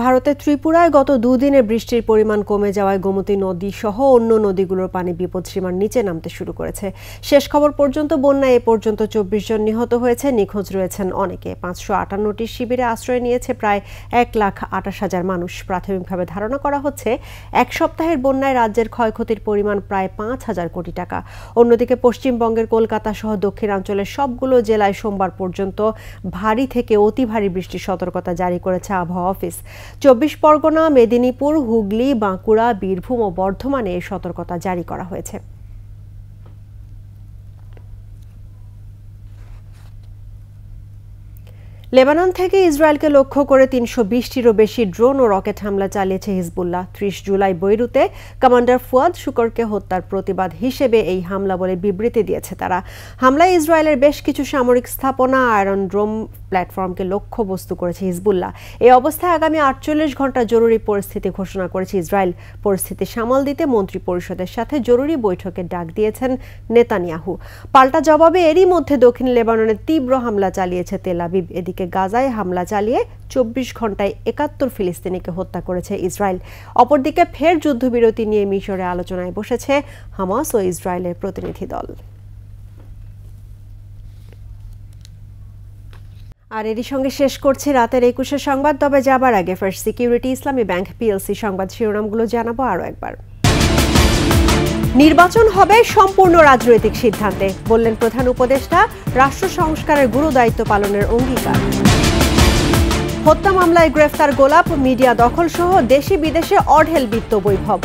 ভারতের ত্রিপুরায় গত দুদিনের বৃষ্টির পরিমাণ কমে যাওয়ায় গোমতী নদী সহ অন্য নদীগুলোর পানি বিপদসীমার নিচে নামতে শুরু করেছে। শেষ খবর পর্যন্ত বন্যায় এ পর্যন্ত ২৪ জন নিহত হয়েছে, নিখোঁজ রয়েছেন অনেকে। ৫৫৮টি শিবিরে আশ্রয় নিয়েছে প্রায় ১,২৮,০০০ মানুষ। প্রাথমিকভাবে ধারণা করা হচ্ছে এক সপ্তাহের বন্যায় রাজ্যের ক্ষয়ক্ষতির পরিমাণ প্রায় ৫,০০০ কোটি টাকা। অন্যদিকে পশ্চিমবঙ্গের কলকাতা সহ দক্ষিণাঞ্চলের সবগুলো জেলায় সোমবার পর্যন্ত ভারী থেকে অতি ভারী বৃষ্টির সতর্কতা জারি করেছে আবহাওয়া অফিস। ২৪ পরগনা, মেদিনীপুর, হুগলি, বাঁকুড়া, বীরভূম ও বর্ধমানে এই সতর্কতা জারি করা হয়েছে। লেবানন থেকে ইসরায়েলকে লক্ষ্য করে ৩২০টিরও বেশি ড্রোন ও রকেট হামলা চালিয়েছে হিজবুল্লাহ। ৩০ জুলাই বৈরুতে কমান্ডার ফুয়াদ শুকরকে হত্যার প্রতিবাদ হিসেবে এই হামলা বলে বিবৃতি দিয়েছে তারা। হামলায় ইসরায়েলের বেশ কিছু সামরিক স্থাপনা, আয়রন ড্রোম প্ল্যাটফর্মকে লক্ষ্যবস্তু করেছে হিজবুল্লাহ। এই অবস্থায় আগামী ৪৮ ঘন্টা জরুরি পরিস্থিতি ঘোষণা করেছে ইসরায়েল। পরিস্থিতি সামাল দিতে মন্ত্রী পরিষদের সাথে জরুরি বৈঠকের ডাক দিয়েছেন নেতানিয়াহু। পাল্টা জবাবে এরই মধ্যে দক্ষিণ লেবাননে তীব্র হামলা চালিয়েছে তেল আবিব। এদিকে গাজায় হামলা চালিয়ে ২৪ ঘন্টায় ৭১ ফিলিস্তিনিকে হত্যা করেছে ইসরায়েল। অপরদিকে ফের যুদ্ধবিরতি নিয়ে মিশরে আলোচনায় বসেছে হামাস ও ইসরায়েলের প্রতিনিধি দল। আর এরই সঙ্গে শেষ করছি রাতের ২১ সংবাদ। তবে যাবার আগে ফার্স্ট সিকিউরিটি ইসলামী ব্যাংক পিএলসি সংবাদ শিরোনামগুলো জানাবো আরও একবার। নির্বাচন হবে সম্পূর্ণ রাজনৈতিক সিদ্ধান্তে, বললেন প্রধান উপদেষ্টা। রাষ্ট্র সংস্কারের গুরু দায়িত্ব পালনের অঙ্গীকার। হত্যা মামলায় গ্রেফতার গোলাপ, মিডিয়া দখল সহ দেশি বিদেশে অঢেল বিত্ত বৈভব।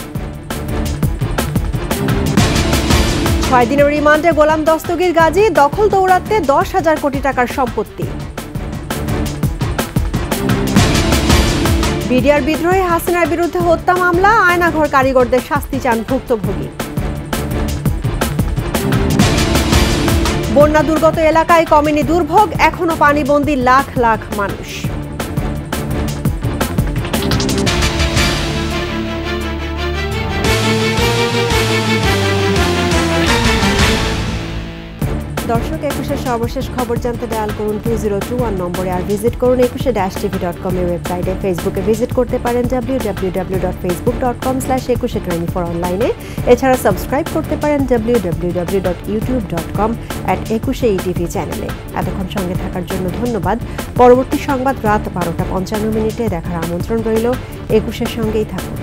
৬ দিনের রিমান্ডে গোলাম দস্তগীর গাজী, দখল দৌড়াতে ১০,০০০ কোটি টাকার সম্পত্তি। বিডিআর বিদ্রোহী হাসিনার বিরুদ্ধে হত্যা মামলা, আয়নাঘর কারিগরদের শাস্তি চান ভুক্তভোগী। বন্যা দুর্গত এলাকায় কমেনি দুর্ভোগ, এখনো পানিবন্দী লাখ লাখ মানুষ। দর্শক, ২১-এর সর্বশেষ খবর জানতে ডায়াল করুন 2021 নম্বরে, আর ভিজিট করুন 21-tv.com এর ওয়েবসাইটে। ফেসবুকে ভিজিট করতে পারেন www.facebook.com/21crime4 অনলাইনে। এছাড়া সাবস্ক্রাইব করতে পারেন www.youtube.com/21etv চ্যানেলে। এতক্ষণ সঙ্গে থাকার জন্য ধন্যবাদ। পরবর্তী সংবাদ রাত ১২টা ৫৫ মিনিটে দেখার আমন্ত্রণ রইল। ২১-এর সঙ্গেই থাকুন।